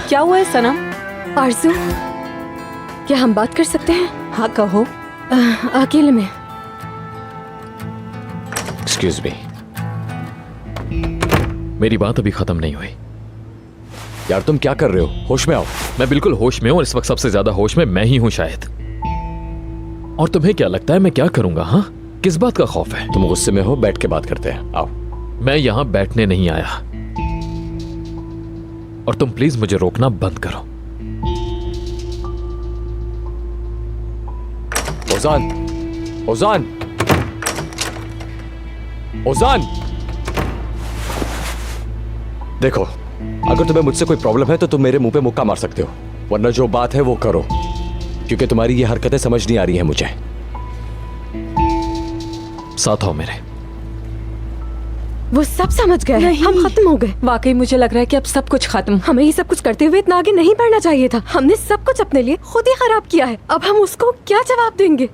क्या हुआ है सनम? आरज़ू, क्या हम बात कर सकते हैं? हाँ कहो। अकेले में। एक्सक्यूज मी, मेरी बात अभी खत्म नहीं हुई। यार तुम क्या कर रहे हो? होश में आओ। मैं बिल्कुल होश में हूं और इस वक्त सबसे ज्यादा होश में मैं ही हूं शायद। और तुम्हें क्या लगता है मैं क्या करूंगा? हाँ, किस बात का खौफ है? तुम गुस्से में हो, बैठ के बात करते हैं, आओ। मैं यहां बैठने नहीं आया और तुम प्लीज मुझे रोकना बंद करो। ओजान, ओजान, ओजान, देखो, अगर तुम्हें मुझसे कोई प्रॉब्लम है तो तुम मेरे मुंह पे मुक्का मार सकते हो, वरना जो बात है वो करो, क्योंकि तुम्हारी ये हरकतें समझ नहीं आ रही हैं मुझे। साथ आओ मेरे। वो सब समझ गए, हम खत्म हो गए। वाकई मुझे लग रहा है कि अब सब कुछ खत्म। हमें ये सब कुछ करते हुए इतना आगे नहीं बढ़ना चाहिए था। हमने सब कुछ अपने लिए खुद ही खराब किया है। अब हम उसको क्या जवाब देंगे?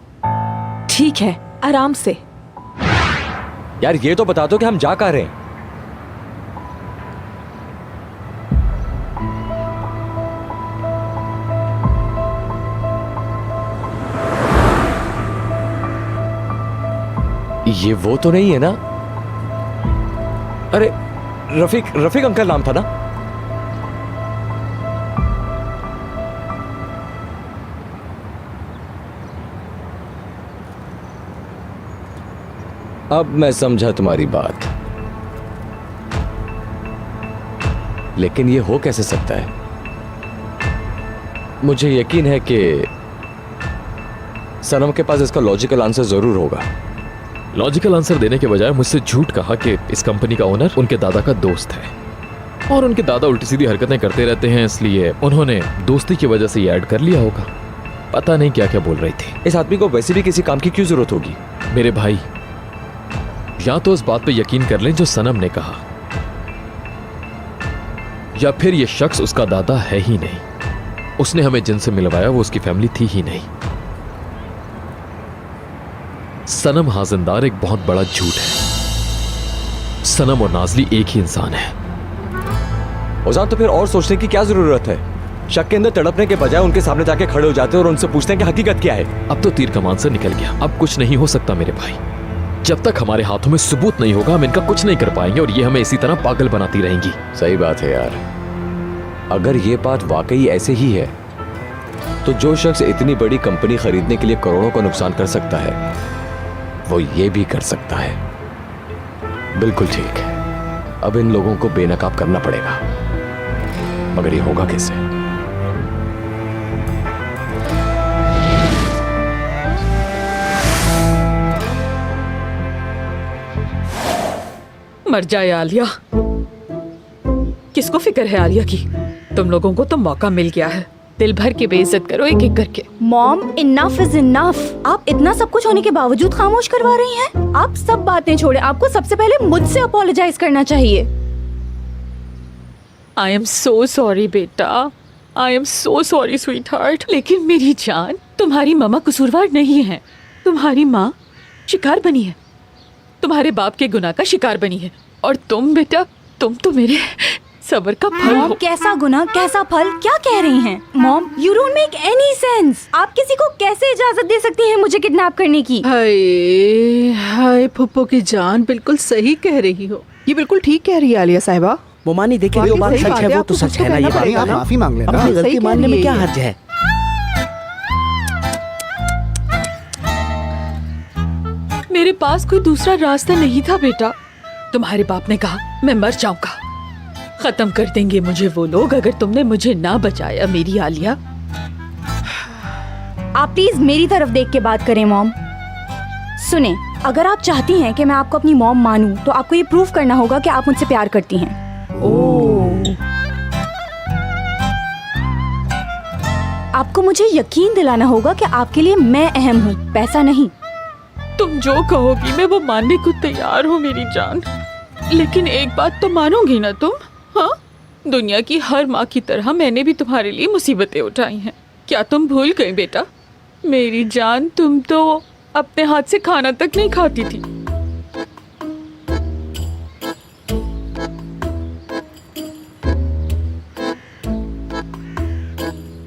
ठीक है, आराम से। यार ये तो बता दो कि हम जा कहाँ रहे हैं? ये वो तो नहीं है ना? अरे रफीक अंकल नाम था ना? अब मैं समझा तुम्हारी बात, लेकिन ये हो कैसे सकता है? मुझे यकीन है कि सनम के पास इसका लॉजिकल आंसर जरूर होगा। लॉजिकल आंसर देने के बजाय मुझसे झूठ कहा कि इस कंपनी का ओनर उनके दादा का दोस्त है और उनके दादा उल्टी सीधी हरकतें करते रहते हैं, इसलिए उन्होंने दोस्ती की वजह से ये ऐड कर लिया होगा। पता नहीं क्या क्या बोल रही थी। इस आदमी को वैसे भी किसी काम की क्यों जरूरत होगी? मेरे भाई, या तो उस बात पे यकीन कर लें जो सनम ने कहा, या फिर ये शख्स उसका दादा है ही नहीं। उसने हमें जिनसे मिलवाया वो उसकी फैमिली थी ही नहीं। सनम हाजिनदार एक बहुत बड़ा झूठ है। सनम और नाजली एक ही इंसान है। ओजान, तो फिर और सोचने की क्या जरूरत है? शक के अंदर तड़पने के बजाय उनके सामने जाके खड़े हो जाते हैं और उनसे पूछते हैं कि हकीकत क्या है। अब तो तीर कमान से निकल गया, अब कुछ नहीं हो सकता मेरे भाई। जब तक हमारे हाथों में सबूत नहीं होगा हम इनका कुछ नहीं कर पाएंगे और ये हमें इसी तरह पागल बनाती रहेंगी। सही बात है यार, अगर ये बात वाकई ऐसे ही है तो जो शख्स इतनी बड़ी कंपनी खरीदने के लिए करोड़ों का नुकसान कर सकता है वो ये भी कर सकता है। बिल्कुल ठीक है, अब इन लोगों को बेनकाब करना पड़ेगा, मगर ये होगा कैसे? मर जाए आलिया। किसको फिक्र है आलिया की? तुम लोगों को तो मौका मिल गया है, दिल भर के बेइज्जत करो एक एक करके। Mom, enough is enough. आप इतना सब कुछ होने के बावजूद खामोश करवा रही हैं। आप सब बातें छोड़े, आपको सबसे पहले मुझसे अपोलोजाइज करना चाहिए। आई एम सो सॉरी बेटा, I am so sorry sweet heart. लेकिन मेरी जान, तुम्हारी मामा कसूरवार नहीं है। तुम्हारी माँ शिकार बनी है, तुम्हारे बाप के गुनाह का शिकार बनी है। और तुम बेटा, तुम तो मेरे सब्र का फल हो। कैसा गुनाह, कैसा फल, क्या कह रही हैं? Mom, you don't make any sense. आप किसी को कैसे इजाजत दे सकती हैं मुझे किडनैप करने की? हाय हाय फुप्पो की जान, बिल्कुल सही कह रही हो। ये बिल्कुल ठीक कह रही है आलिया साहिबा। मोमानी देखे जो बात सच है वो तो सच है ना। ये बात आप माफी मांग लेना, अपनी गलती मानने में क्या हर्ज है? मेरे पास कोई दूसरा रास्ता नहीं था बेटा। तुम्हारे बाप ने कहा मैं मर जाऊंगा, खत्म कर देंगे मुझे वो लोग अगर तुमने मुझे ना बचाया। मेरी आलिया, आप प्लीज मेरी तरफ देख के बात करें मॉम। सुने, अगर आप चाहती हैं कि मैं आपको अपनी मॉम मानूं तो आपको ये प्रूव करना होगा कि आप मुझसे प्यार करती हैं। आपको मुझे यकीन दिलाना होगा कि आपके लिए मैं अहम हूँ, पैसा नहीं। तुम जो कहोगी मैं वो मानने को तैयार हूँ मेरी जान, लेकिन एक बात तो मानोगी ना तुम? हाँ, दुनिया की हर माँ की तरह मैंने भी तुम्हारे लिए मुसीबतें उठाई हैं। क्या तुम भूल गई बेटा? मेरी जान, तुम तो अपने हाथ से खाना तक नहीं खाती थी।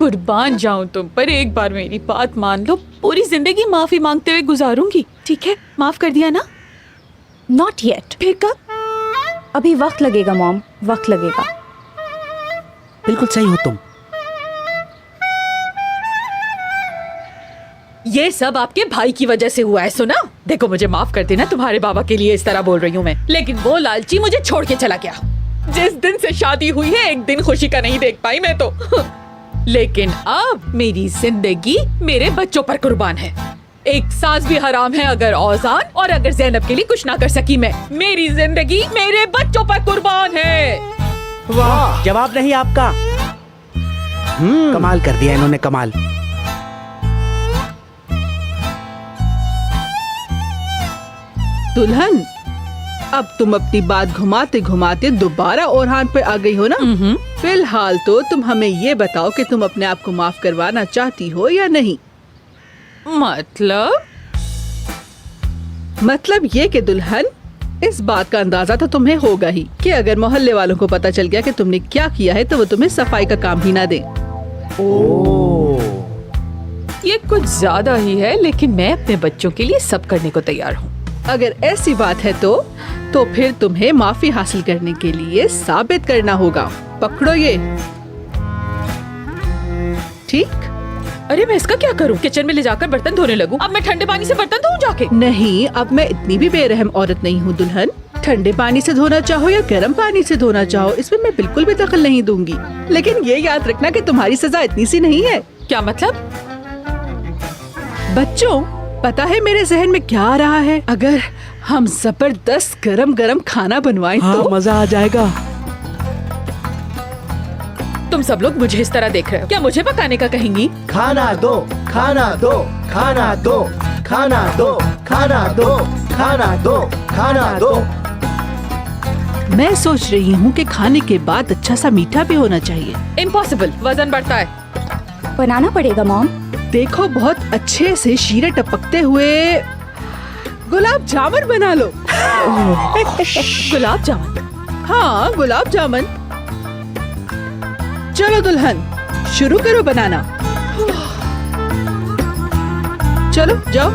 कुर्बान जाऊं तुम पर, एक बार मेरी बात मान लो, पूरी जिंदगी माफी मांगते हुए गुजारूंगी, ठीक है? माफ कर दिया ना? Not yet. फिर कब? अभी वक्त लगेगा मॉम, वक्त लगेगा। बिल्कुल सही हो तुम। ये सब आपके भाई की वजह से हुआ है, सुना? देखो मुझे माफ कर देना, तुम्हारे बाबा के लिए इस तरह बोल रही हूँ मैं, लेकिन वो लालची मुझे छोड़ के चला गया। जिस दिन से शादी हुई है एक दिन खुशी का नहीं देख पाई मैं तो। लेकिन अब मेरी जिंदगी मेरे बच्चों पर कुर्बान है। एक सास भी हराम है अगर औजान, और अगर ज़ैनब के लिए कुछ ना कर सकी मैं, मेरी जिंदगी मेरे बच्चों पर कुर्बान है। वाह, जवाब नहीं आपका। कमाल कर दिया इन्होंने, कमाल। दुल्हन, अब तुम अपनी बात घुमाते घुमाते दोबारा ओरहान पे आ गई हो ना। फिलहाल तो तुम हमें ये बताओ कि तुम अपने आप को माफ करवाना चाहती हो या नहीं। मतलब ये कि दुल्हन, इस बात का अंदाजा तो तुम्हें होगा ही कि अगर मोहल्ले वालों को पता चल गया कि तुमने क्या किया है तो वो तुम्हें सफाई का काम ही ना दे। ये कुछ ज्यादा ही है, लेकिन मैं अपने बच्चों के लिए सब करने को तैयार हूँ। अगर ऐसी बात है तो फिर तुम्हें माफी हासिल करने के लिए साबित करना होगा। पकड़ो ये। ठीक? अरे मैं इसका क्या करूँ? किचन में ले जाकर बर्तन धोने लगूं? अब मैं ठंडे पानी से बर्तन धोऊं जाके? नहीं, अब मैं इतनी भी बेरहम औरत नहीं हूँ दुल्हन। ठंडे पानी से धोना चाहो या गर्म पानी से धोना चाहो, इसमें मैं बिल्कुल भी दखल नहीं दूंगी। लेकिन ये याद रखना कि तुम्हारी सजा इतनी सी नहीं है। क्या मतलब? बच्चों, पता है मेरे जहन में क्या आ रहा है? अगर हम जबरदस्त गरम गरम खाना बनवाएं तो मजा आ जाएगा। तुम सब लोग मुझे इस तरह देख रहे हो, क्या मुझे पकाने का कहेंगी? खाना दो, खाना दो, खाना दो, खाना दो, खाना दो, खाना दो, खाना दो। मैं सोच रही हूँ कि खाने के बाद अच्छा सा मीठा भी होना चाहिए। इम्पॉसिबल, वजन बढ़ता है। बनाना पड़ेगा मॉम। देखो, बहुत अच्छे से शीरे टपकते हुए गुलाब जामुन बना लो। गुलाब जामुन? हाँ, गुलाब जामुन। चलो दुल्हन, शुरू करो बनाना। चलो जाओ।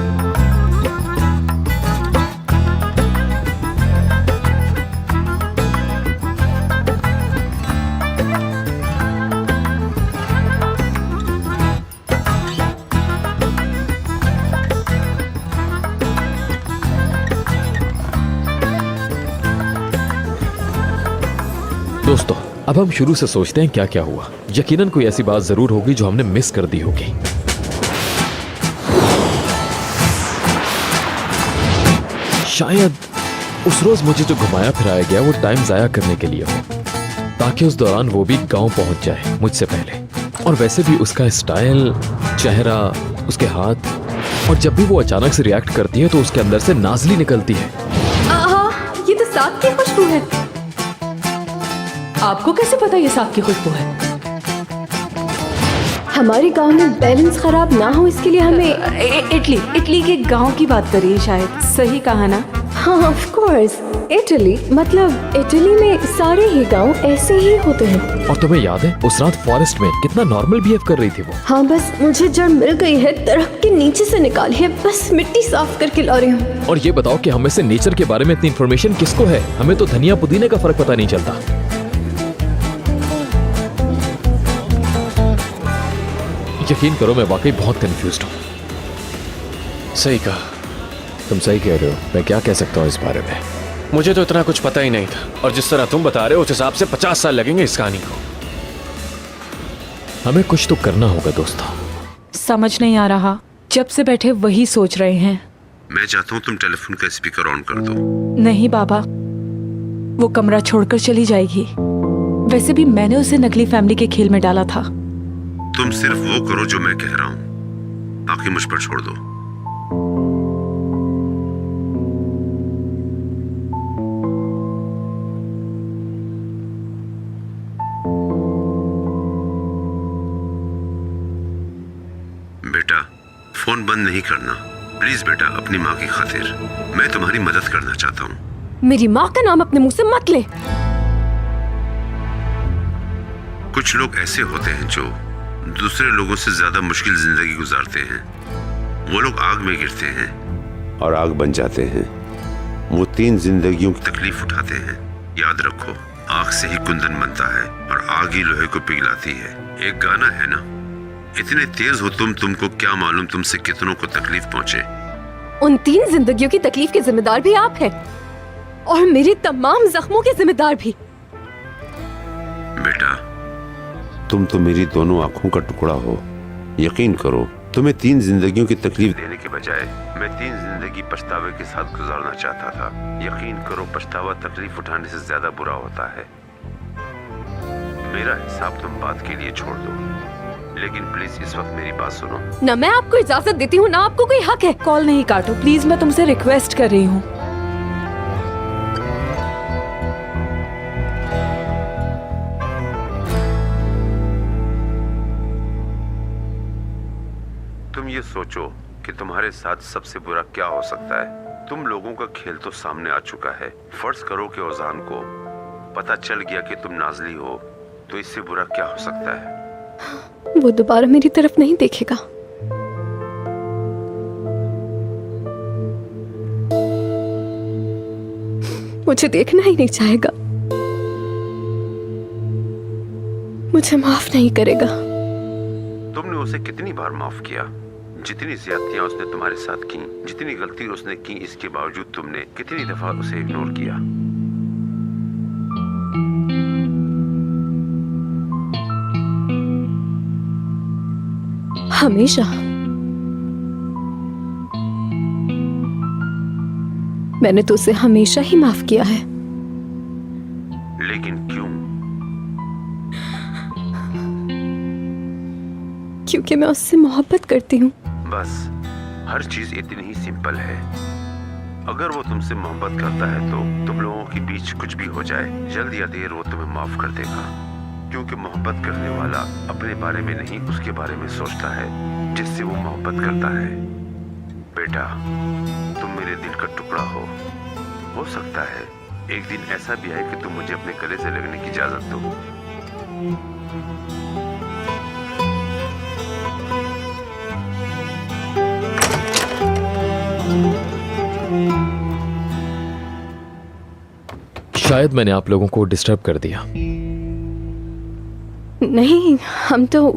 दोस्तों, अब हम शुरू से सोचते हैं क्या क्या हुआ। यकीनन कोई ऐसी बात जरूर होगी जो हमने मिस कर दी होगी। शायद उस रोज मुझे जो घुमाया फिराया गया वो टाइम जाया करने के लिए हो, ताकि उस दौरान वो भी गांव पहुंच जाए मुझसे पहले। और वैसे भी उसका स्टाइल, चेहरा, उसके हाथ, और जब भी वो अचानक से रिएक्ट करती है तो उसके अंदर से नाज़ली निकलती है। ये तो साग की खुशबू है। आपको कैसे पता ये साग की खुशबू है? हमारे गांव में बैलेंस खराब ना हो इसके लिए हमें इटली के गांव की बात करिए शायद। सही कहा ना? हाँ, ऑफ कोर्स, इटली। मतलब इटली में सारे ही गांव ऐसे ही होते हैं। और तुम्हें याद है उस रात फॉरेस्ट में कितना नॉर्मल बिहेव कर रही थी वो? हाँ, बस मुझे जड़ मिल गई है, दरख्त के नीचे से निकाली है, बस मिट्टी साफ करके ला रही हूँ। और ये बताओ कि हमें से नेचर के बारे में इतनी इन्फॉर्मेशन किसको है? हमें तो धनिया पुदीने का फर्क पता नहीं चलता। यकीन करो, मैं वाकई बहुत कंफ्यूज्ड हूँ। सही कहा, तुम सही कह रहे हो। मैं क्या कह सकता हूँ इस बारे में? मुझे तो इतना कुछ पता ही नहीं था, और जिस तरह तुम बता रहे हो उस हिसाब से 50 साल लगेंगे इस कहानी को। हमें कुछ तो करना होगा दोस्तों। समझ नहीं आ रहा, जब से बैठे वही सोच रहे हैं। मैं चाहता हूँ तुम टेलीफोन का स्पीकर ऑन कर दो। नहीं बाबा, वो कमरा छोड़कर चली जाएगी। वैसे भी मैंने उसे नकली फैमिली के खेल में डाला था। तुम सिर्फ वो करो जो मैं कह रहा हूँ, बाकी मुझ पर छोड़ दो। बेटा, फोन बंद नहीं करना प्लीज। बेटा, अपनी माँ की खातिर मैं तुम्हारी मदद करना चाहता हूँ। मेरी माँ का नाम अपने मुंह से मत ले। कुछ लोग ऐसे होते हैं जो दूसरे लोगों से ज्यादा मुश्किल जिंदगी गुजारते हैं। वो लोग आग में गिरते हैं और आग बन जाते हैं। वो 3 जिंदगियों की तकलीफ उठाते हैं। याद रखो, आग से ही कुंदन बनता है और आग ही लोहे को पिघलाती है। एक गाना है ना, इतने तेज हो तुमको क्या मालूम तुमसे कितनों को तकलीफ पहुंचे। उन 3 जिंदगियों की तकलीफ के जिम्मेदार भी आप हैं और मेरे तमाम जख्मों के जिम्मेदार भी। बेटा, तुम तो मेरी दोनों आंखों का टुकड़ा हो। यकीन करो, तुम्हें 3 जिंदगियों की तकलीफ देने के बजाय मैं 3 जिंदगी पछतावे के साथ गुजारना चाहता था। यकीन करो, पछतावा तकलीफ उठाने से ज्यादा बुरा होता है। मेरा हिसाब तुम बात के लिए छोड़ दो, लेकिन प्लीज इस वक्त मेरी बात सुनो। न मैं आपको इजाजत देती हूँ, ना आपको कोई हक है। कॉल नहीं काटो प्लीज, मैं तुमसे रिक्वेस्ट कर रही हूँ। तुम ये सोचो कि तुम्हारे साथ सबसे बुरा क्या हो सकता है। तुम लोगों का खेल तो सामने आ चुका है। फर्ज करो कि ओजान को पता चल गया कि तुम नाज़ली हो, तो इससे बुरा क्या हो सकता है? वो दोबारा मेरी तरफ नहीं देखेगा। मुझे देखना ही नहीं चाहेगा, मुझे माफ नहीं करेगा। तुमने उसे कितनी बार माफ किया? जितनी ज्यादतियां उसने तुम्हारे साथ की, जितनी गलती उसने की, इसके बावजूद तुमने कितनी दफा उसे इग्नोर किया? हमेशा। मैंने तो उसे हमेशा ही माफ किया है। लेकिन क्यों? क्योंकि मैं उससे मोहब्बत करती हूँ। बस, हर चीज इतनी ही सिंपल है। अगर वो तुमसे मोहब्बत करता है तो तुम लोगों के बीच कुछ भी हो जाए, जल्द या देर वो तुम्हें माफ कर देगा। क्योंकि मोहब्बत करने वाला अपने बारे में नहीं, उसके बारे में सोचता है जिससे वो मोहब्बत करता है। बेटा, तुम मेरे दिल का टुकड़ा हो सकता है एक दिन ऐसा भी आए कि तुम मुझे अपने गले से लगने की इजाजत दो। शायद मैंने आप लोगों को डिस्टर्ब कर दिया। नहीं, हम तो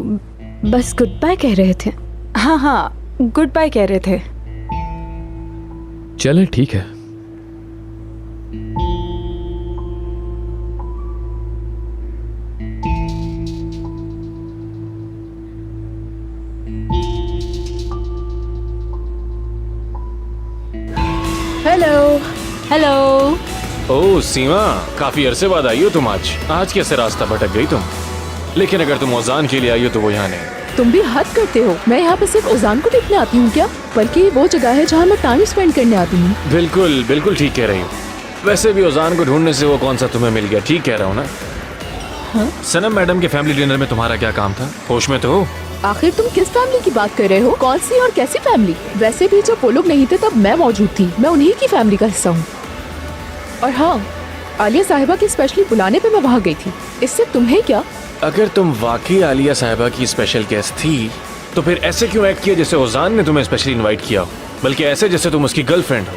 बस गुड बाय कह रहे थे। हाँ हाँ, गुड बाय कह रहे थे। चलें, ठीक है। हेलो। हेलो। ओह सीमा, काफी अरसे बाद आई हो तुम। आज कैसे रास्ता भटक गई तुम? लेकिन अगर तुम ओजान के लिए आई हो तो वो यहाँ नहीं। तुम भी हद करते हो। मैं यहाँ पे सिर्फ ओजान को देखने आती हूँ क्या? बल्कि वो जगह है जहाँ मैं टाइम स्पेंड करने आती हूँ। बिल्कुल बिल्कुल ठीक कह रही हो। वैसे भी ओजान को ढूंढने से वो कौन सा तुम्हें मिल गया? ठीक कह रहा हूँ ना? हाँ? सनम मैडम के फैमिली डिनर में तुम्हारा क्या काम था? होश में तो हो? आखिर तुम किस फैमिली की बात कर रहे हो? कौन सी और कैसी फैमिली? वैसे भी जब वो लोग नहीं थे तब मैं मौजूद थी। मैं उन्हीं की फैमिली का हिस्सा हूँ। और हाँ, आलिया साहिबा के स्पेशली बुलाने पे मैं वहाँ गई थी। इससे तुम्हें क्या? अगर तुम वाकई आलिया साहिबा की स्पेशल गेस्ट थी तो फिर ऐसे क्यों एक्ट किया जैसे ओजान ने तुम्हें स्पेशली इनवाइट किया हो, बल्कि ऐसे जैसे तुम उसकी गर्लफ्रेंड हो?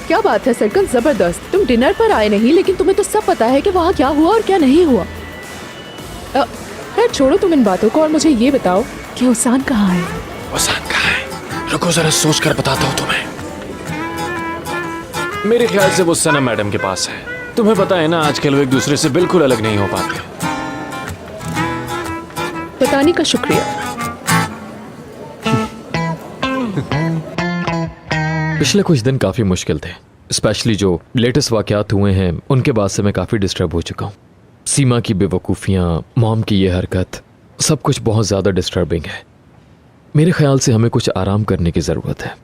क्या बात है सर्कल, जबरदस्त। तुम डिनर पर आए नहीं, लेकिन तुम्हें तो सब पता है कि वहाँ क्या हुआ और क्या नहीं हुआ। खैर छोड़ो तुम इन बातों को और मुझे ये बताओ कि ओजान कहाँ है? ओजान कहाँ है? रुको जरा सोच कर बताता हूँ तुम्हें। मेरे ख्याल से वो सनम मैडम के पास है। तुम्हें पता है ना, आजकल वो एक दूसरे से बिल्कुल अलग नहीं हो पाते। बताने का शुक्रिया। पिछले कुछ दिन काफी मुश्किल थे, स्पेशली जो लेटेस्ट वाकयात हुए हैं उनके बाद से मैं काफी डिस्टर्ब हो चुका हूँ। सीमा की बेवकूफ़ियाँ, मॉम की ये हरकत, सब कुछ बहुत ज़्यादा डिस्टर्बिंग है। मेरे ख्याल से हमें कुछ आराम करने की ज़रूरत है।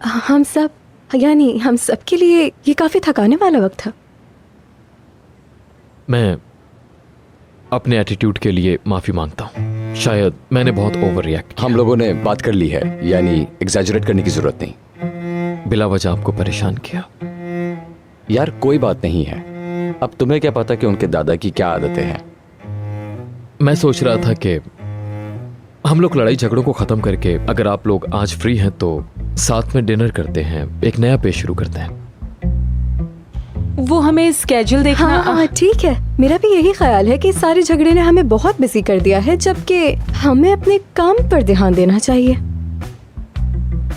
हम सब, यानी हम सब के लिए ये काफी थकाने वाला वक्त था। मैं अपने एटीट्यूड के लिए माफ़ी मांगता हूँ। शायद मैंने बहुत ओवर रिएक्ट किया। हम लोगों ने बात कर ली है, यानी एग्जैजरेट करने की जरूरत नहीं। बिला वजह आपको परेशान किया। यार कोई बात नहीं है। अब तुम्हें क्या पता कि उनके दादा की क्या आदतें हैं? मैं सोच रहा था कि हम लोग लड़ाई झगड़ों को खत्म करके अगर आप लोग आज फ्री हैं तो साथ में डिनर करते हैं, एक नया पेज शुरू करते हैं। वो हमें स्केड्यूल देखना। हाँ ठीक है, मेरा भी यही ख्याल है कि इस सारे झगड़े ने हमें बहुत बिजी कर दिया है, जबकि हमें अपने काम पर ध्यान देना चाहिए।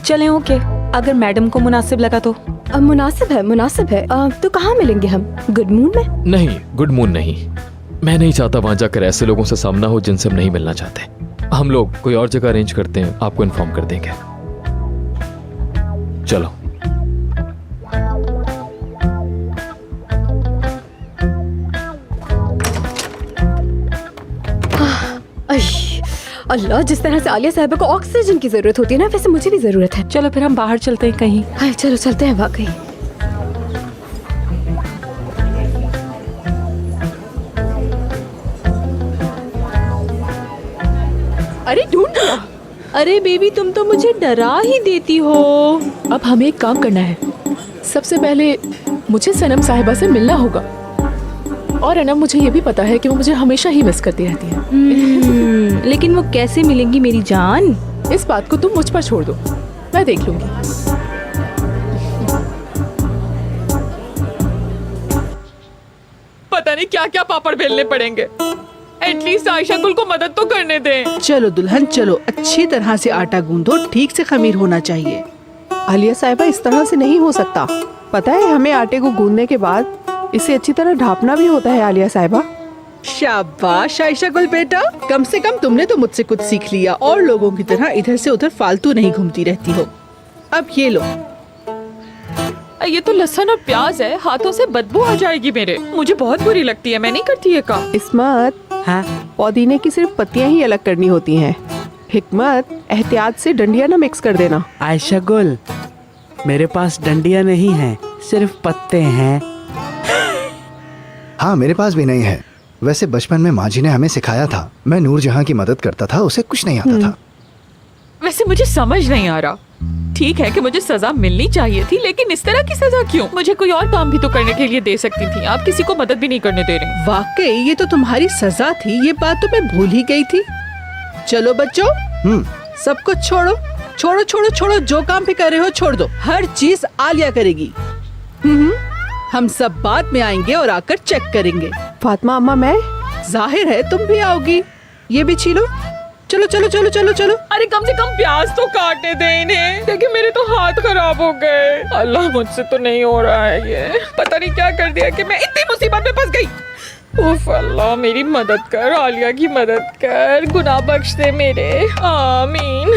चलें ओके, अगर मैडम को मुनासिब लगा तो। मुनासिब है, मुनासिब है। तो कहाँ मिलेंगे हम? गुड मून में? नहीं, गुड मून नहीं। मैं नहीं चाहता वहां जाकर ऐसे लोगों से सामना हो जिनसे हम नहीं मिलना चाहते। हम लोग कोई और जगह अरेंज करते हैं, आपको इन्फॉर्म कर देंगे। चलो। अल्लाह, जिस तरह से आलिया साहिबा को ऑक्सीजन की जरूरत होती है ना, वैसे मुझे भी जरूरत है। चलो फिर हम बाहर चलते हैं कहीं। हाँ चलो चलते हैं वाकई। अरे ढूंढ लिया। अरे बेबी, तुम तो मुझे डरा ही देती हो। अब हमें एक काम करना है। सबसे पहले मुझे सनम साहिबा से मिलना होगा, और अनम मुझे ये भी पता है कि वो मुझे हमेशा ही मिस करती रहती है। लेकिन वो कैसे मिलेंगी मेरी जान? इस बात को तुम मुझ पर छोड़ दो, मैं देख लूंगी। पता नहीं क्या क्या पापड़ बेलने पड़ेंगे। एटलीस्ट आयशा गुल को मदद तो करने दें। चलो दुल्हन चलो, अच्छी तरह से आटा गूंदो, ठीक से खमीर होना चाहिए। आलिया साहिबा, इस तरह से नहीं हो सकता। पता है, हमें आटे को गूंदने के बाद इसे अच्छी तरह ढापना भी होता है। आलिया साहिबा, शाबाश आयशा गुल बेटा, कम से कम तुमने तो मुझसे कुछ सीख लिया और लोगों की तरह इधर से उधर फालतू नहीं घूमती रहती हो। अब ये लो। ये तो लहसुन और प्याज है, हाथों से बदबू आ जाएगी मेरे। मुझे बहुत बुरी लगती है, मैं नहीं करती ये काम। इस्मत, हाँ, पुदीने की सिर्फ पत्तियां ही अलग करनी होती हैं। हिकमत, एहतियात से डंडियां ना मिक्स कर देना। आयशा गुल, मेरे पास डंडियां नहीं हैं, सिर्फ पत्ते हैं। हाँ, मेरे पास भी नहीं है। वैसे बचपन में माँ जी ने हमें सिखाया था। मैं नूरजहां की मदद करता था, उसे कुछ नहीं आता था। वैसे मुझे समझ नहीं आ रहा। ठीक है कि मुझे सजा मिलनी चाहिए थी, लेकिन इस तरह की सजा क्यों? मुझे कोई और काम भी तो करने के लिए दे सकती थी। आप किसी को मदद भी नहीं करने दे रही। वाकई ये तो तुम्हारी सजा थी, ये बात तो मैं भूल ही गई थी। चलो बच्चों, सब कुछ छोड़ो छोड़ो छोड़ो छोड़ो, जो काम भी कर रहे हो छोड़ दो। हर चीज आलिया करेगी। हम सब बाद में आएंगे और आकर चेक करेंगे। फातिमा अम्मा, मैं जाहिर है तुम भी आओगी। ये भी छीलो। चलो चलो चलो चलो चलो। अरे कम से कम प्याज तो काटने दे इन्हें, क्योंकि मेरे तो हाथ खराब हो गए। अल्लाह, मुझसे तो नहीं हो रहा है ये। पता नहीं क्या कर दिया कि मैं इतनी मुसीबत में फंस गई। उफ अल्लाह, मेरी मदद कर, आलिया की मदद कर, गुनाह बख्श दे मेरे। आमीन।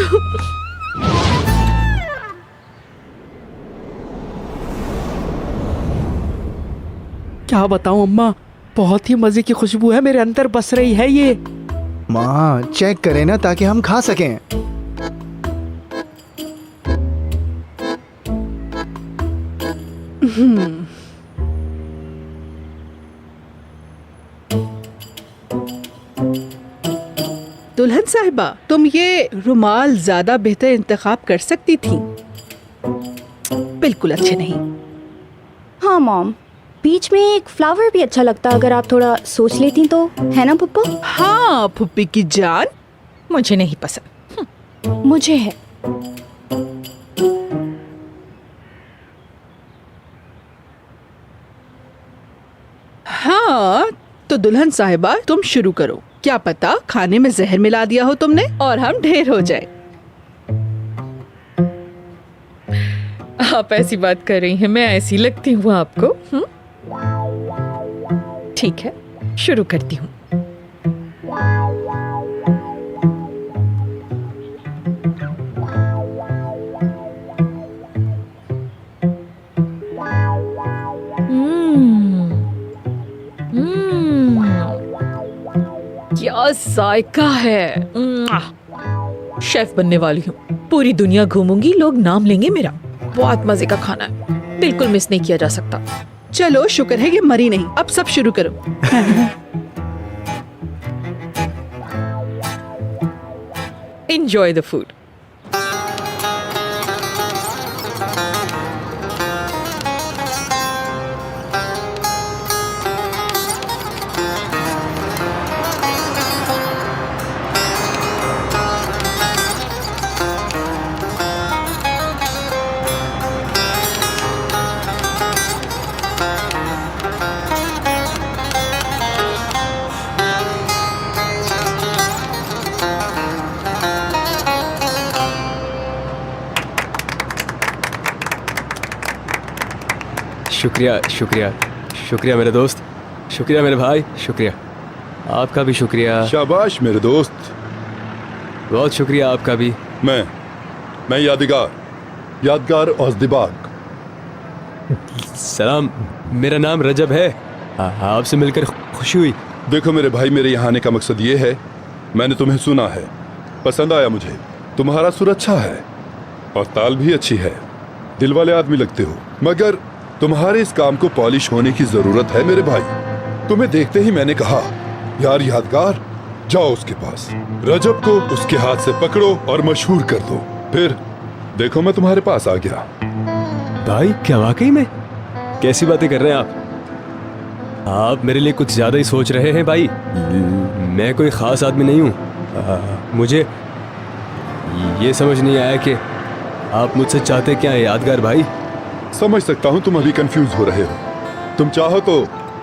क्या बताऊं अम्मा, बहुत ही मजे की खुशबू है, मेरे अंदर बस रही है ये। माँ, चेक करें ना ताकि हम खा सकें। दुल्हन साहिबा, तुम ये रुमाल ज्यादा बेहतर इंतखाब कर सकती थी। बिल्कुल अच्छे नहीं। हाँ मॉम, बीच में एक फ्लावर भी अच्छा लगता अगर आप थोड़ा सोच लेती तो, है ना पप्पा? हाँ पुप्पी की जान, मुझे नहीं पसंद। मुझे है। हाँ तो दुल्हन साहिबा, तुम शुरू करो। क्या पता खाने में जहर मिला दिया हो तुमने और हम ढेर हो जाए। आप ऐसी बात कर रही हैं, मैं ऐसी लगती हूँ आपको? ठीक है, शुरू करती हूँ। क्या जायका है। शेफ बनने वाली हूँ, पूरी दुनिया घूमूंगी, लोग नाम लेंगे मेरा। बहुत मजे का खाना है, बिल्कुल मिस नहीं किया जा सकता। चलो शुक्र है कि मरी नहीं। अब सब शुरू करो। Enjoy the food. शुक्रिया शुक्रिया शुक्रिया मेरे दोस्त, शुक्रिया मेरे भाई, शुक्रिया आपका भी, शुक्रिया। शाबाश मेरे दोस्त। बहुत शुक्रिया आपका भी। मैं यादगार औज़दिबाग। सलाम, मेरा नाम रजब है। आपसे मिलकर खुशी हुई। देखो मेरे भाई, मेरे यहाँ आने का मकसद ये है, मैंने तुम्हें सुना है, पसंद आया मुझे। तुम्हारा सुर अच्छा है और ताल भी अच्छी है, दिल वाले आदमी लगते हो, मगर तुम्हारे इस काम को पॉलिश होने की जरूरत है मेरे भाई। तुम्हें देखते ही मैंने कहा, यार यादगार, जाओ उसके पास, रजब को उसके हाथ से पकड़ो और मशहूर कर दो। फिर देखो मैं तुम्हारे पास आ गया। भाई क्या वाकई में? कैसी बातें कर रहे हैं आप मेरे लिए कुछ ज्यादा ही सोच रहे हैं भाई। मैं कोई खास आदमी नहीं हूँ। मुझे ये समझ नहीं आया कि आप मुझसे चाहते क्या है यादगार भाई। समझ सकता हूँ तुम अभी कंफ्यूज हो रहे हो। तुम चाहो तो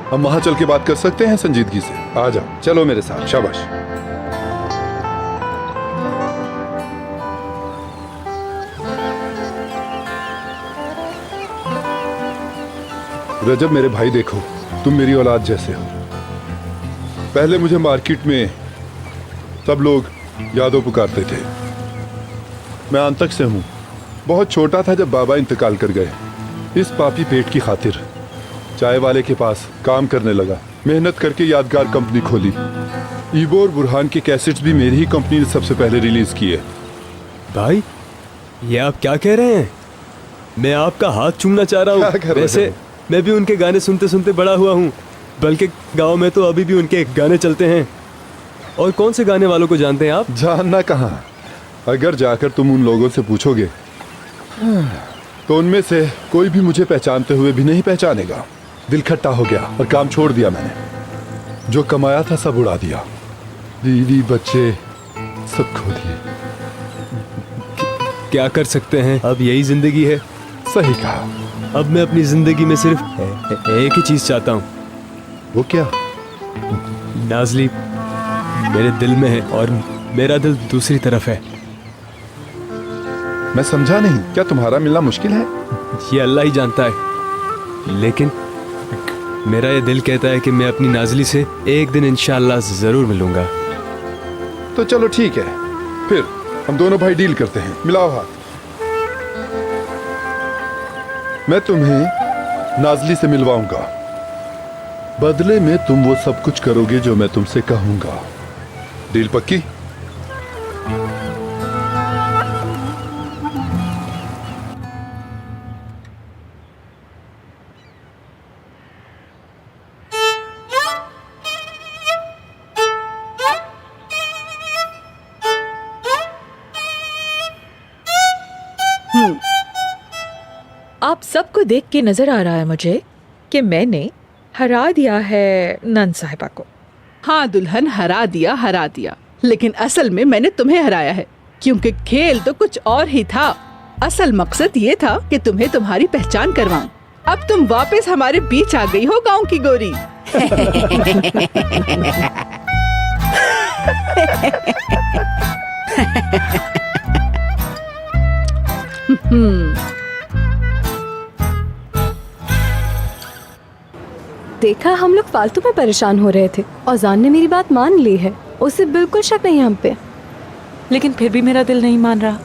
हम वहां चल के बात कर सकते हैं संजीदगी से। आ जाओ, चलो मेरे साथ। शाबाश। रजब मेरे भाई, देखो तुम मेरी औलाद जैसे हो। पहले मुझे मार्केट में सब लोग यादव पुकारते थे। मैं आंतक से हूँ। बहुत छोटा था जब बाबा इंतकाल कर गए। इस पापी पेट की खातिर चाय वाले के पास काम करने लगा। मेहनत करके यादगार कंपनी खोली। ईबो और बुरहान के कैसेट्स भी मेरी ही कंपनी ने सबसे पहले रिलीज किए। भाई ये आप क्या कह रहे हैं? मैं आपका हाथ चूमना चाह रहा हूँ। वैसे मैं भी उनके गाने सुनते सुनते बड़ा हुआ हूँ, बल्कि गांव में तो अभी भी उनके गाने चलते हैं। और कौन से गाने वालों को जानते हैं आप? जानना कहाँ, अगर जाकर तुम उन लोगों से पूछोगे तो उनमें से कोई भी मुझे पहचानते हुए भी नहीं पहचानेगा। दिल खट्टा हो गया और काम छोड़ दिया मैंने। जो कमाया था सब उड़ा दिया, बीवी बच्चे सब खो दिए। क्या कर सकते हैं, अब यही जिंदगी है। सही कहा। अब मैं अपनी जिंदगी में सिर्फ एक ही चीज चाहता हूँ। वो क्या? नाज़ली मेरे दिल में है और मेरा दिल दूसरी तरफ है। मैं समझा नहीं, क्या तुम्हारा मिलना मुश्किल है? ये अल्लाह ही जानता है, लेकिन मेरा ये दिल कहता है कि मैं अपनी नाज़ली से एक दिन इंशाअल्लाह जरूर मिलूंगा। तो चलो ठीक है, फिर हम दोनों भाई डील करते हैं। मिलाओ हाथ। मैं तुम्हें नाज़ली से मिलवाऊंगा, बदले में तुम वो सब कुछ करोगे जो मैं तुमसे कहूंगा। डील पक्की? आप सबको देख के नजर आ रहा है मुझे कि मैंने हरा दिया है नन साहिबा को। हाँ दुल्हन, हरा दिया, लेकिन असल में मैंने तुम्हें हराया है, क्योंकि खेल तो कुछ और ही था। असल मकसद ये था कि तुम्हें तुम्हारी पहचान करवाऊं। अब तुम वापस हमारे बीच आ गई हो, गांव की गोरी। देखा, हम लोग फालतू में परेशान हो रहे थे। औजान ने मेरी बात मान ली है, उसे बिल्कुल शक नहीं हम पे। लेकिन फिर भी मेरा दिल नहीं मान रहा।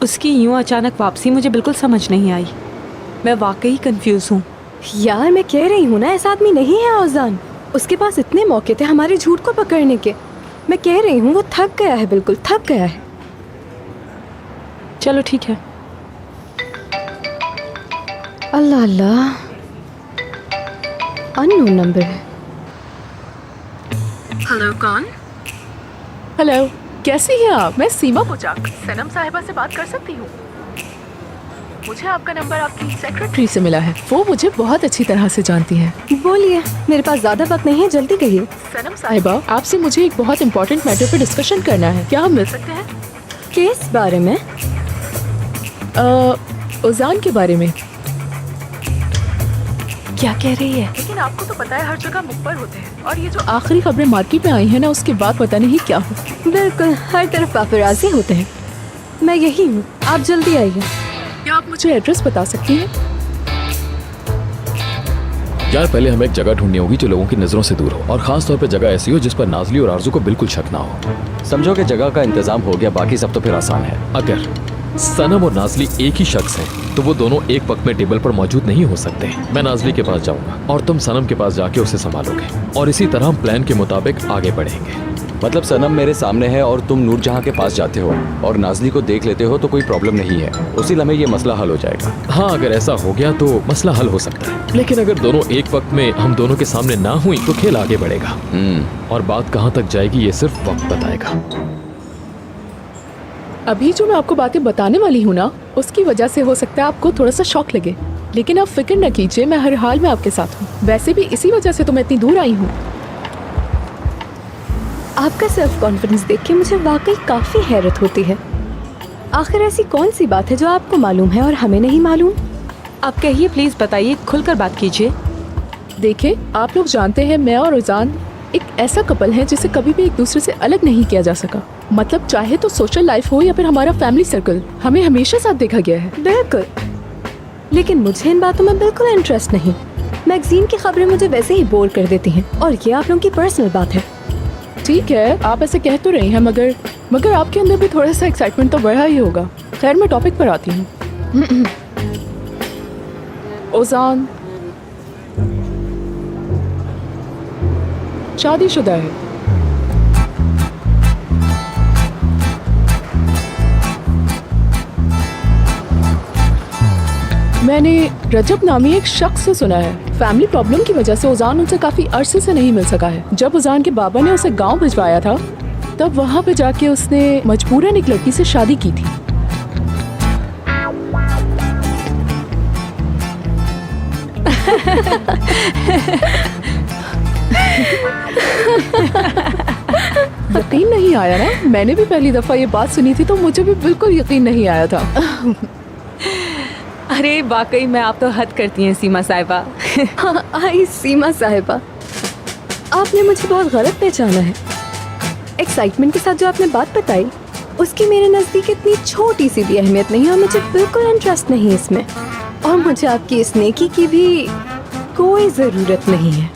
उसकी यूं अचानक वापसी मुझे बिल्कुल समझ नहीं आई। मैं वाकई कंफ्यूज हूँ। यार मैं कह रही हूँ ना, ऐसा आदमी नहीं है औजान। उसके पास इतने मौके थे हमारे झूठ को पकड़ने के। मैं कह रही हूँ वो थक गया है, बिल्कुल थक गया है। चलो ठीक है। अल्लाह अल्लाह, अननोन नंबर है। हेलो, कौन? हेलो, कैसी हैं आप? मैं सीमा पुजाक, सनम साहिबा से बात कर सकती हूँ? मुझे आपका नंबर आपकी सेक्रेटरी से मिला है। वो मुझे बहुत अच्छी तरह से जानती हैं। बोलिए, मेरे पास ज्यादा वक्त नहीं है, जल्दी कहिए। सनम साहिबा, आपसे मुझे एक बहुत इंपॉर्टेंट मैटर पे डिस्कशन करना है। क्या हम मिल सकते हैं? किस बारे में? उजान के बारे में। क्या कह रही है? लेकिन आपको तो पता है हर जगह मुखबर होते हैं, और ये जो आखिरी खबरें मार्केट में आई हैं ना, उसके बाद पता नहीं क्या हो। बिल्कुल, हर तरफ पापराजी होते हैं। मैं यही हूँ, आप जल्दी आइए। क्या आप मुझे एड्रेस बता सकती हैं? यार पहले हमें एक जगह ढूंढनी होगी जो लोगों की नजरों से दूर हो, और खास तौर पे जगह ऐसी हो जिस पर नाजली और आरजू को बिल्कुल शक ना हो। समझो कि जगह का इंतजाम हो गया, बाकी सब तो फिर आसान है। अगर सनम और नाजली एक ही शख्स हैं, तो वो दोनों एक वक्त में टेबल पर मौजूद नहीं हो सकते। मैं नाजली के पास जाऊंगा और तुम सनम के पास जाके उसे संभालोगे, और इसी तरह हम प्लान के मुताबिक आगे बढ़ेंगे। मतलब सनम मेरे सामने है और तुम नूरजहां के पास जाते हो और नाजली को देख लेते हो तो कोई प्रॉब्लम नहीं है, उसी लम्हे ये मसला हल हो जाएगा। हाँ, अगर ऐसा हो गया तो मसला हल हो सकता है, लेकिन अगर दोनों एक वक्त में हम दोनों के सामने ना हुई तो खेल आगे बढ़ेगा, और बात कहाँ तक जाएगी ये सिर्फ वक्त बताएगा। अभी जो मैं आपको बातें बताने वाली हूँ ना, उसकी वजह से हो सकता है आपको थोड़ा सा शौक लगे, लेकिन आप फिक्र न कीजिए, मैं हर हाल में आपके साथ हूँ। वैसे भी इसी वजह से तो मैं इतनी दूर आई हूँ। आपका सेल्फ कॉन्फिडेंस देख के मुझे वाकई काफ़ी हैरत होती है। आखिर ऐसी कौन सी बात है जो आपको मालूम है और हमें नहीं मालूम? आप कहिए, प्लीज बताइए, खुलकर बात कीजिए। देखिए, आप लोग जानते हैं मैं और उजान एक ऐसा कपल है जिसे कभी भी एक दूसरे से अलग नहीं किया जा सका। मतलब चाहे तो सोशल लाइफ हो या फिर हमारा फैमिली सर्कल, हमें हमेशा साथ देखा गया है। बिल्कुल, लेकिन मुझे इन बातों में बिल्कुल इंटरेस्ट नहीं। मैगजीन की खबरें मुझे वैसे ही बोर कर देती हैं, और ये आप लोगों की पर्सनल बात है। ठीक है, आप ऐसे कह तो रही हैं, मगर आपके अंदर भी थोड़ा सा एक्साइटमेंट तो बढ़ा ही होगा। खैर, मैं टॉपिक पर आती हूँ। ओजान शादीशुदा है। मैंने रजब नामी एक शख्स से सुना है, फैमिली प्रॉब्लम की वजह से उजान उनसे काफी अरसे से नहीं मिल सका है। जब उजान के बाबा ने उसे गांव भिजवाया था, तब वहां पे जाके उसने मजबूरन एक लड़की से शादी की थी। यकीन नहीं आया ना? मैंने भी पहली दफा ये बात सुनी थी तो मुझे भी बिल्कुल यकीन नहीं आया था। अरे वाकई में आप तो हद करती हैं सीमा साहिबा। हाँ, आई सीमा साहिबा, आपने मुझे बहुत गलत पहचाना है। एक्साइटमेंट के साथ जो आपने बात बताई, उसकी मेरे नज़दीक इतनी छोटी सी भी अहमियत नहीं है, और मुझे बिल्कुल इंटरेस्ट नहीं इसमें, और मुझे आपकी इस नेकी की भी कोई ज़रूरत नहीं है।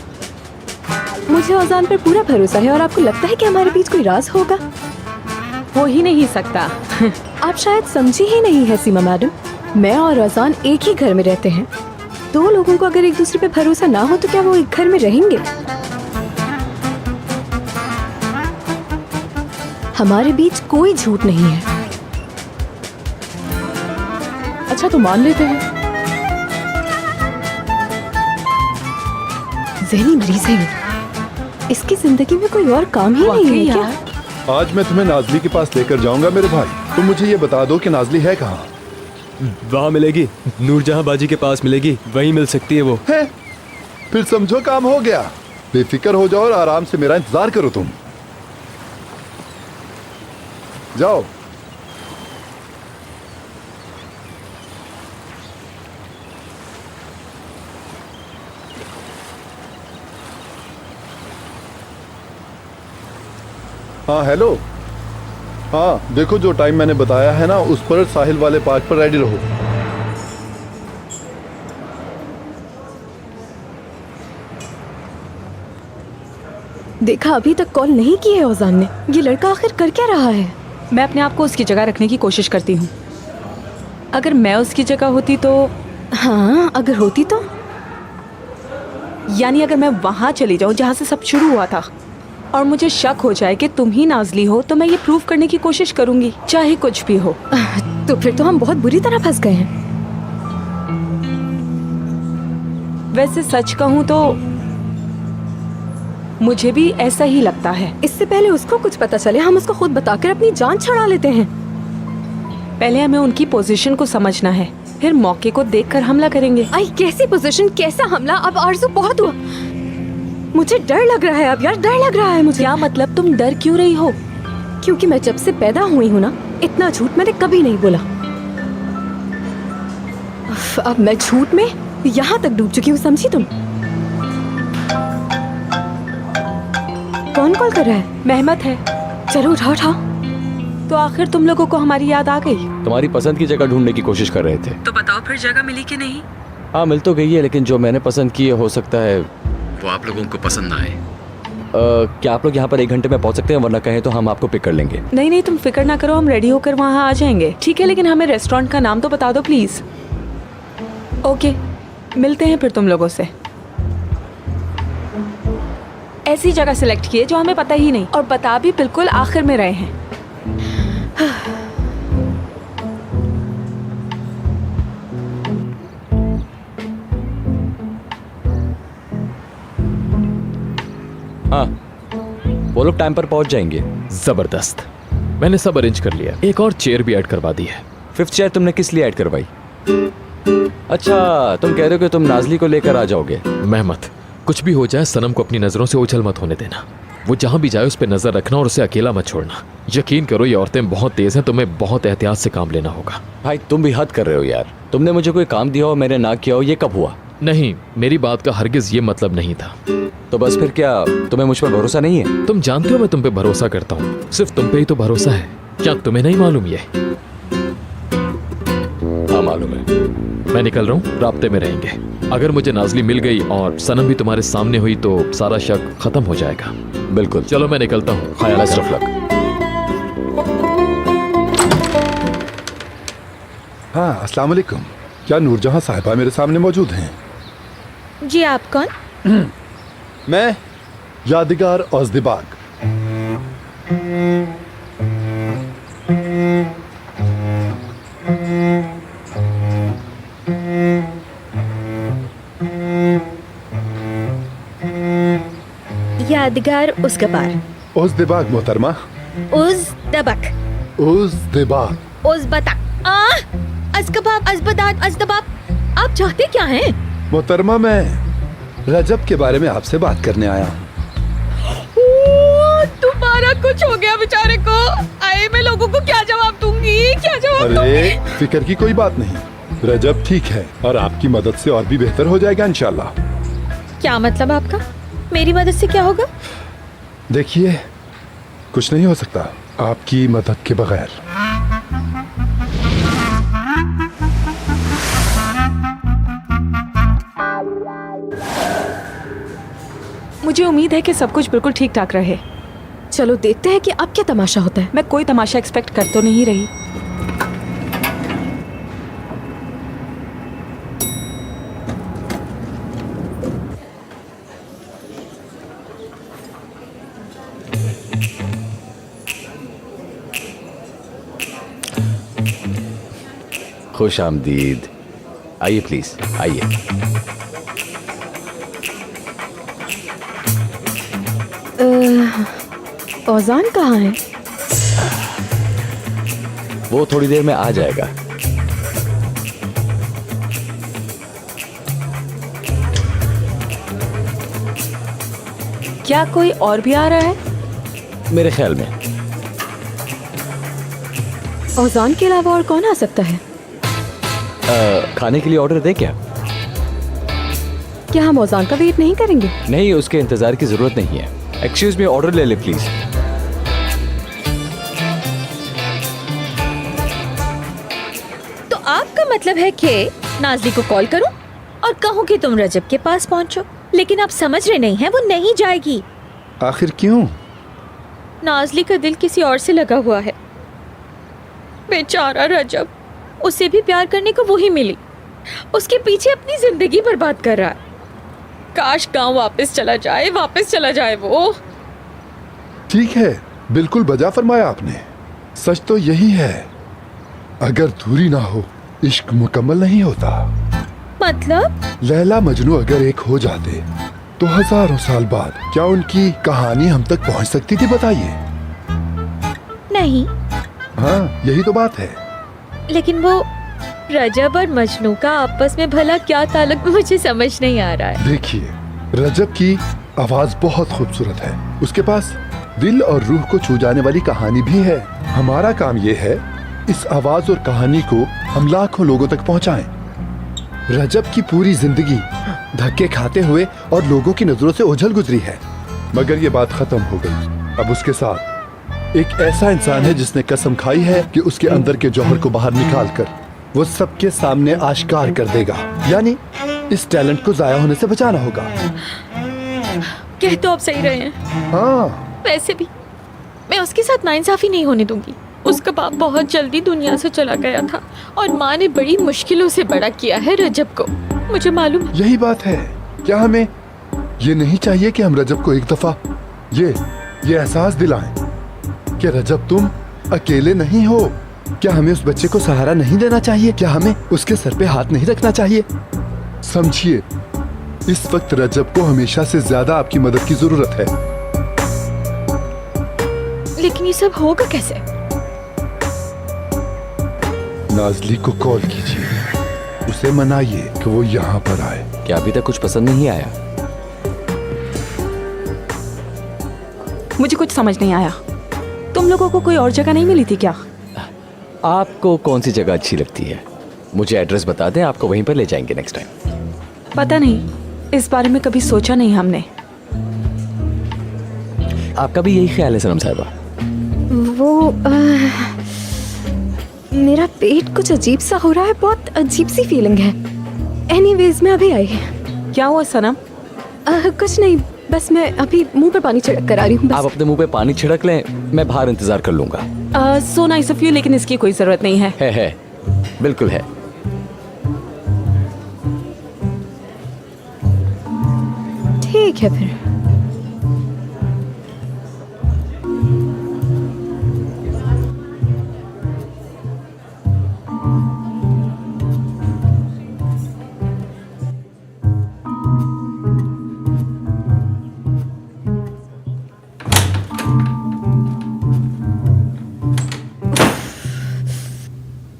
मुझे औजान पर पूरा भरोसा है, और आपको लगता है कि हमारे बीच कोई राज होगा? हो ही नहीं सकता। आप शायद समझी ही नहीं है सीमा मैडम, मैं और औजान एक ही घर में रहते हैं। दो लोगों को अगर एक दूसरे पे भरोसा ना हो तो क्या वो एक घर में रहेंगे? हमारे बीच कोई झूठ नहीं है। अच्छा, तो मान लेते हैं। ज़हनी मरीज है, इसकी जिंदगी में कोई और काम ही नहीं है क्या? आज मैं तुम्हें नाजली के पास लेकर जाऊंगा मेरे भाई। तुम मुझे ये बता दो कि नाजली है कहाँ? वहाँ मिलेगी, नूरजहां बाजी के पास मिलेगी, वहीं मिल सकती है वो। है? फिर समझो काम हो गया। बेफिक्र हो जाओ और आराम से मेरा इंतजार करो। तुम जाओ। हाँ हेलो। हाँ देखो, जो टाइम मैंने बताया है ना, उस पर साहिल वाले पार्क पर रेडी रहो। देखा, अभी तक कॉल नहीं की है औजान ने। ये लड़का आखिर कर क्या रहा है? मैं अपने आप को उसकी जगह रखने की कोशिश करती हूँ। अगर मैं उसकी जगह होती तो। हाँ, अगर होती तो? यानी अगर मैं वहाँ चली जाऊँ जहाँ से सब शुरू हुआ था, और मुझे शक हो जाए कि तुम ही नाजली हो, तो मैं ये प्रूव करने की कोशिश करूंगी, चाहे कुछ भी हो। तो फिर तो हम बहुत बुरी तरह फंस गए हैं। वैसे सच कहूँ तो मुझे भी ऐसा ही लगता है। इससे पहले उसको कुछ पता चले, हम उसको खुद बताकर अपनी जान छुड़ा लेते हैं। पहले हमें उनकी पोजीशन को समझना है, फिर मौके को देखकर हमला करेंगे। आई, कैसी पोजीशन, कैसा हमला? अब आरज़ू बहुत हुआ। मुझे डर लग रहा है अब यार, डर लग रहा है मुझे। क्या मतलब? तुम डर क्यों रही हो? क्योंकि मैं जब से पैदा हुई हूँ ना, इतना झूठ मैंने कभी नहीं बोला। अब मैं झूठ में यहाँ तक डूब चुकी हूँ, समझी तुम? कौन कॉल कर रहा है? मेहमत है। चलो उठाओ उठाओ। तो आखिर तुम लोगों को हमारी याद आ गई? तुम्हारी पसंद की जगह ढूंढने की कोशिश कर रहे थे। तो बताओ फिर जगह मिली कि नहीं? हाँ मिल तो गई है, लेकिन जो मैंने पसंद की है हो सकता है वो आप लोगों को पसंद ना आए। क्या आप लोग यहाँ पर 1 घंटे में पहुँच सकते हैं? वरना कहें तो हम आपको पिक कर लेंगे। नहीं नहीं, तुम फिक्र ना करो, हम रेडी होकर वहाँ आ जाएंगे। ठीक है, लेकिन हमें रेस्टोरेंट का नाम तो बता दो प्लीज। ओके, मिलते हैं फिर तुम लोगों से। ऐसी जगह सिलेक्ट किए जो हमें पता ही नहीं, और बता भी बिल्कुल आखिर में रहे हैं। हाँ, वो लोग टाइम पर पहुंच जाएंगे। जबरदस्त, मैंने सब अरेंज कर लिया। एक और चेयर भी ऐड करवा दी है। 5th चेयर तुमने किस लिए ऐड करवाई? अच्छा, तुम कह रहे हो कि तुम नाजली को लेकर आ जाओगे? महमद, कुछ भी हो जाए सनम को अपनी नजरों से ओझल मत होने देना। वो जहां भी जाए उस पर नजर रखना और उसे अकेला मत छोड़ना। यकीन करो ये औरतें बहुत तेज हैं, तुम्हें बहुत एहतियात से काम लेना होगा। भाई तुम भी हद कर रहे हो यार। तुमने मुझे कोई काम दिया हो, मैंने ना किया हो, ये कब हुआ? नहीं, मेरी बात का हरगिज ये मतलब नहीं था। तो बस फिर क्या तुम्हें मुझ पर भरोसा नहीं है? तुम जानते हो मैं तुम पे भरोसा करता हूँ, सिर्फ तुम पे ही तो भरोसा है। क्या तुम्हें नहीं मालूम ये? हाँ मालूम है। मैं निकल रहा हूँ, राब्ते में रहेंगे। अगर मुझे नाजली मिल गई और सनम भी तुम्हारे सामने हुई तो सारा शक खत्म हो जाएगा। बिल्कुल, चलो मैं निकलता हूँ। ख्याल बेस्ट ऑफ लक। हाँ, अस्सलाम वालेकुम। क्या नूरजहां साहिबा मेरे सामने मौजूद हैं? जी, आप कौन? मैं यादगार औज़दिबाग। यादगार उज़्गबार। औज़दिबाग मोहतरमा। उज़्दबक। औज़दिबाग। उज़्बतक। अज़्गबाब, अज़्बदाद, अज़्दबाब। आप चाहते क्या हैं? मोहतरमा, मैं रजब के बारे में आपसे बात करने आया हूँ। तुम्हारा कुछ हो गया बेचारे को। आए मैं लोगों को क्या जवाब दूंगी, क्या जवाब दूंगी? अरे फिक्र की कोई बात नहीं, रजब ठीक है और आपकी मदद से और भी बेहतर हो जाएगा इंशाल्लाह। क्या मतलब आपका? मेरी मदद से क्या होगा? देखिए, कुछ नहीं हो सकता आपकी मदद के बगैर। मुझे उम्मीद है कि सब कुछ बिल्कुल ठीक ठाक रहे। चलो देखते हैं कि अब क्या तमाशा होता है। मैं कोई तमाशा एक्सपेक्ट कर तो नहीं रही। खुश आमदीद। आइए प्लीज, आइए। औजान कहाँ है? वो थोड़ी देर में आ जाएगा। क्या कोई और भी आ रहा है? मेरे ख्याल में औजान के अलावा और कौन आ सकता है? खाने के लिए ऑर्डर दे क्या? क्या हम औजान का वेट नहीं करेंगे? नहीं, उसके इंतजार की जरूरत नहीं है। एक्सक्यूज मी, ऑर्डर ले ले प्लीज। तो आपका मतलब है कि नाजली को कॉल करूं और कहूं कि तुम रजब के पास पहुंचो, लेकिन आप समझ रहे नहीं हैं, वो नहीं जाएगी। आखिर क्यों? नाजली का दिल किसी और से लगा हुआ है। बेचारा रजब, उसे भी प्यार करने को वही मिली, उसके पीछे अपनी जिंदगी बर्बाद कर रहा है। काश गांव वापस चला जाए वो। ठीक है, बिल्कुल बजा फरमाया आपने। सच तो यही है, अगर दूरी ना हो इश्क मुकम्मल नहीं होता। मतलब? लैला मजनू अगर एक हो जाते तो हजारों साल बाद क्या उनकी कहानी हम तक पहुंच सकती थी, बताइए? नहीं। हाँ, यही तो बात है। लेकिन वो रजब और मजनू का आपस में भला क्या ताल्लुक, मुझे समझ नहीं आ रहा है। देखिए, रजब की आवाज बहुत खूबसूरत है, उसके पास दिल और रूह को छू जाने वाली कहानी भी है। हमारा काम ये है इस आवाज और कहानी को हम लाखों लोगों तक पहुंचाएं। रजब की पूरी जिंदगी धक्के खाते हुए और लोगों की नजरों से ओझल गुजरी है, मगर ये बात खत्म हो गई। अब उसके साथ एक ऐसा इंसान है जिसने कसम खाई है कि उसके अंदर के जौहर को बाहर निकाल कर वो सबके सामने आश्कार कर देगा, यानी इस टैलेंट को जाया होने से बचाना होगा। कह तो आप सही रहे हैं। हाँ, वैसे भी मैं उसके साथ नाइंसाफी नहीं होने दूंगी। उसका बाप बहुत जल्दी दुनिया से चला गया था और माँ ने बड़ी मुश्किलों से बड़ा किया है रजब को। मुझे मालूम है। यही बात है। क्या हमें ये नहीं चाहिए कि हम रजब को एक दफा ये एहसास दिलाएं कि रजब तुम अकेले नहीं हो? क्या हमें उस बच्चे को सहारा नहीं देना चाहिए? क्या हमें उसके सर पे हाथ नहीं रखना चाहिए? समझिए, इस वक्त रजब को हमेशा से ज्यादा आपकी मदद की जरूरत है। लेकिन ये सब होगा कैसे? नाज़ली को कॉल कीजिए, उसे मनाइए कि वो यहाँ पर आए। क्या अभी तक कुछ पसंद नहीं आया? मुझे कुछ समझ नहीं आया। तुम लोगों को कोई और जगह नहीं मिली थी क्या? आपको कौन सी जगह अच्छी लगती है? मुझे एड्रेस बता दें, आपको वहीं पर ले जाएंगे नेक्स्ट टाइम। पता नहीं, इस बारे में कभी सोचा नहीं हमने। आपका भी यही ख्याल है सनम साहिबा? वो मेरा पेट कुछ अजीब सा हो रहा है, बहुत अजीब सी फीलिंग है। एनीवेज मैं अभी आई। क्या हुआ सनम? कुछ नहीं, बस मैं अभी मुंह पर पानी छिड़क कर आ रही हूँ। आप अपने मुंह पे पानी छिड़क लें, मैं बाहर इंतजार कर लूंगा। सो नाइस ऑफ यू, लेकिन इसकी कोई जरूरत नहीं है। है बिल्कुल है। ठीक है फिर।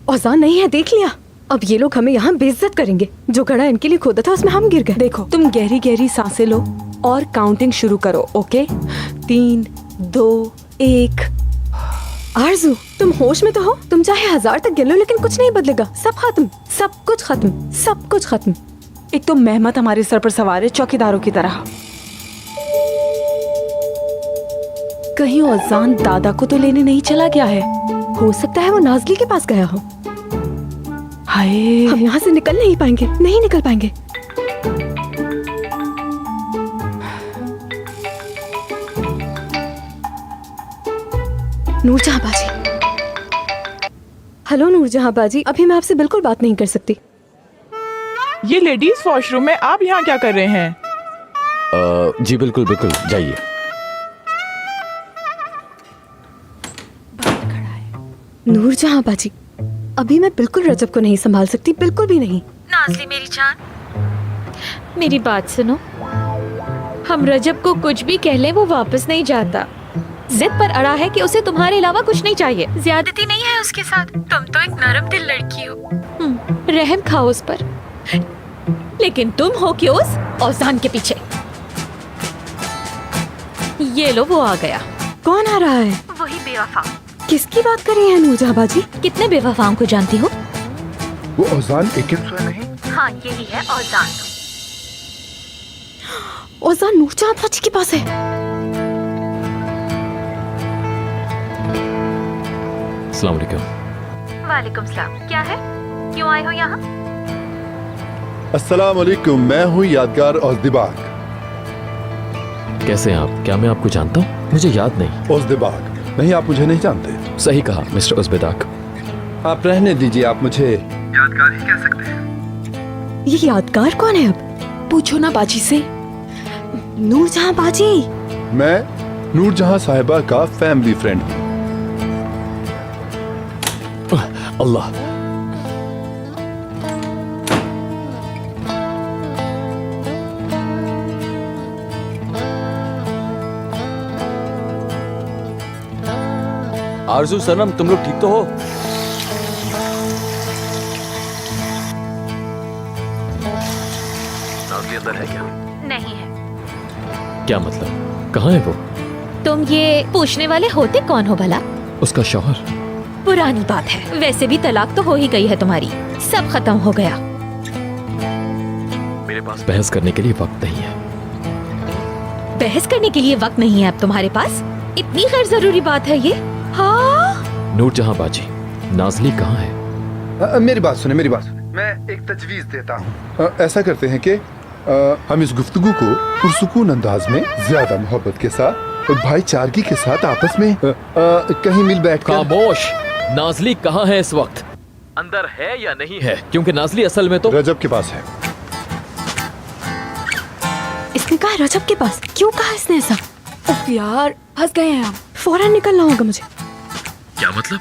औज़ान नहीं है, देख लिया। अब ये लोग हमें यहाँ बेइज्जत करेंगे। जो गड्ढा इनके लिए खोदा था उसमें हम गिर गए। देखो, तुम गहरी गहरी सांसें लो और काउंटिंग शुरू करो, ओके? 3, 2, 1। आरज़ू, तुम होश में तो हो? तुम चाहे 1000 तक गिन लो, लेकिन कुछ नहीं बदलेगा। सब खत्म, सब कुछ खत्म, सब कुछ खत्म। एक तो मेहमत हमारे सर पर सवार है चौकीदारों की तरह। कहीं औज़ान दादा को तो लेने नहीं चला गया है? हो सकता है वो नाज़ली के पास गया हो। हाय, हम यहाँ से निकल नहीं पाएंगे, नहीं निकल पाएंगे। नूरजहां बाजी। हेलो नूरजहां बाजी, अभी मैं आपसे बिल्कुल बात नहीं कर सकती। ये लेडीज वॉशरूम में, आप यहाँ क्या कर रहे हैं? जी बिल्कुल बिल्कुल, जाइए। नूरजहां बाजी, अभी मैं बिल्कुल रजब को नहीं संभाल सकती, बिल्कुल भी नहीं। नाज़ली मेरी जान, मेरी बात सुनो। हम रजब को कुछ भी कह लें, वो वापस नहीं जाता। जिद पर अड़ा है कि उसे तुम्हारे अलावा कुछ नहीं चाहिए। ज्यादती नहीं है उसके साथ। तुम तो एक नरम दिल लड़की हो। रहम खाओ उस पर। लेकिन तुम हो कि उस औज़ान के पीछे। ये लो, वो आ गया। कौन आ रहा है? वही बेवफा। किसकी बात कर रही है नूरजहां बाजी? कितने बेवफाओं को जानती हो? वो औज़ान एकिन नहीं? हाँ, यही है औज़ान। औज़ान नूरजहां बाजी के पास है। अस्सलाम वालेकुम। वालेकुम सलाम। क्या है, क्यों आए हो यहाँ? अस्सलाम वालेकुम, मैं हूँ यादगार औज़दिबाग। कैसे हैं आप? क्या मैं आपको जानता हूँ? मुझे याद नहीं। औज़दिबाग नहीं, आप मुझे नहीं जानते। सही कहा मिस्टर उज़्बेदाक। आप रहने दीजिए, आप मुझे यादगार ही कह सकते हैं। ये यादगार कौन है? अब पूछो ना बाजी से। नूरजहां बाजी, मैं नूरजहां साहिबा का फैमिली फ्रेंड हूँ। अल्लाह, आरज़ू, सनम, तुम लोग ठीक तो हो? नाज़ली अंदर है क्या? नहीं है। क्या मतलब? कहाँ है वो? तुम ये पूछने वाले होते कौन हो भला? उसका शौहर। पुरानी बात है। वैसे भी तलाक तो हो ही गई है तुम्हारी। सब खत्म हो गया। मेरे पास बहस करने के लिए वक्त नहीं है। बहस करने के लिए वक्त नहीं है अब तुम्हारे पास? इतनी गैर जरूरी बात है ये? हाँ, नूरजहां बाजी, नाज़ली कहाँ है? मेरी बात सुने, मेरी बात सुने। मैं एक तजवीज़ देता हूँ। ऐसा करते हैं कि हम इस गुफ्तगू को पुरसुकून अंदाज में ज्यादा मोहब्बत के साथ और भाईचारगी के साथ आपस में कहीं मिल बैठ खामोश। नाजली कहाँ है इस वक्त? अंदर है या नहीं है? क्योंकि नाजली असल में तो रजब के पास है। इसने कहा रजब के पास? क्यों कहा इसने ऐसा? उफ यार, फंस गए हैं हम। फौरन निकलना होगा मुझे। क्या मतलब?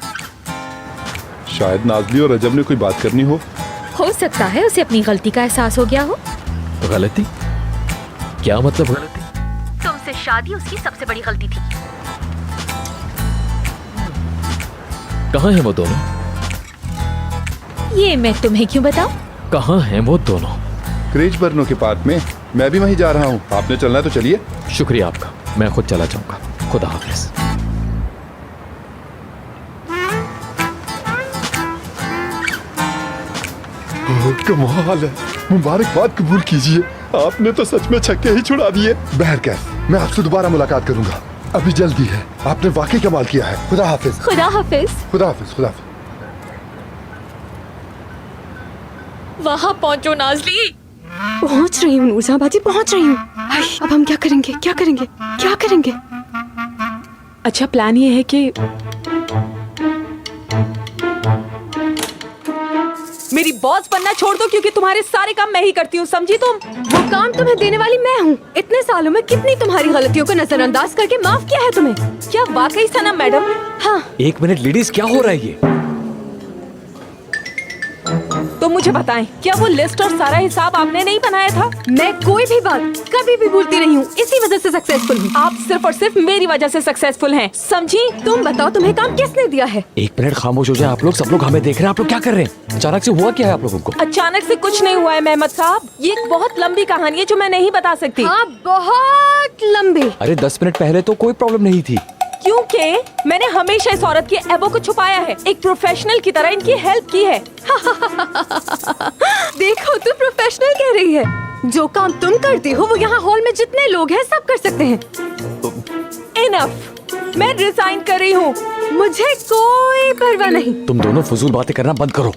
शायद नाजली और रजब ने कोई बात करनी हो सकता है उसे अपनी गलती का एहसास हो गया हो। गलती? क्या मतलब गलती? तुमसे शादी उसकी सबसे बड़ी गलती थी। कहाँ हैं वो दोनों? ये मैं तुम्हें क्यों बताऊं? कहाँ हैं वो दोनों? क्रेज बर्नो के पार्क में। मैं भी वहीं जा रहा हूँ। आपने चलना है तो चलिए। शुक्रिया आपका, मैं खुद चला जाऊंगा। खुदा हाफिज। कमाल है, मुबारकबाद कबूल कीजिए। आपने तो सच में छक्के ही छुड़ा दिए। बहरकैफ, मैं आपसे दोबारा मुलाकात करूंगा। अभी जल्दी है। आपने वाकई कमाल किया है। खुदा हाफिज। खुदा हाफिज। खुदा हाफिज। खुदा हाफिज। वहाँ पहुँचो नाजली। पहुँच रही हूँ नूरजहां बाजी, पहुँच रही हूँ। अब हम क्या करेंगे? क्या करेंगे? क्या करेंगे? अच्छा, प्लान ये है कि मेरी बॉस बनना छोड़ दो, क्योंकि तुम्हारे सारे काम मैं ही करती हूँ, समझी तुम? वो काम तुम्हें देने वाली मैं हूँ। इतने सालों में कितनी तुम्हारी गलतियों को नजरअंदाज करके माफ किया है तुम्हें। क्या वाकई सनम मैडम? हाँ। एक मिनट लेडीज, क्या हो रहा है ये? तो मुझे बताएं, क्या वो लिस्ट और सारा हिसाब आपने नहीं बनाया था? मैं कोई भी बात कभी भी भूलती नहीं हूँ, इसी वजह से सक्सेसफुल हूँ। आप सिर्फ और सिर्फ मेरी वजह से सक्सेसफुल हैं, समझी? तुम बताओ, तुम्हें काम किसने दिया है? एक मिनट खामोश हो जाए आप लोग। सब लोग हमें देख रहे हैं। आप लोग क्या कर रहे हैं? अचानक से हुआ क्या है आप लोगों को? अचानक से कुछ नहीं हुआ है मेहमद साहब। ये एक बहुत लंबी कहानी है जो मैं नहीं बता सकती। हाँ, बहुत लंबी। अरे 10 मिनट पहले तो कोई प्रॉब्लम नहीं थी। क्योंकि मैंने हमेशा इस औरत के एबो को छुपाया है, एक प्रोफेशनल की तरह इनकी हेल्प की है। देखो, तू प्रोफेशनल कह रही है। जो काम तुम करती हो वो यहाँ हॉल में जितने लोग हैं सब कर सकते हैं। इनफ, मैं रिजाइन कर रही हूँ। मुझे कोई परवाह नहीं। तुम दोनों फजूल बातें करना बंद करो।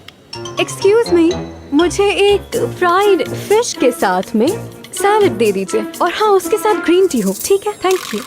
एक्सक्यूज मी, मुझे एक फ्राइड फिश के साथ में सैलेड दे दीजिए, और हाँ, उसके साथ ग्रीन टी हो। ठीक है, थैंक यू।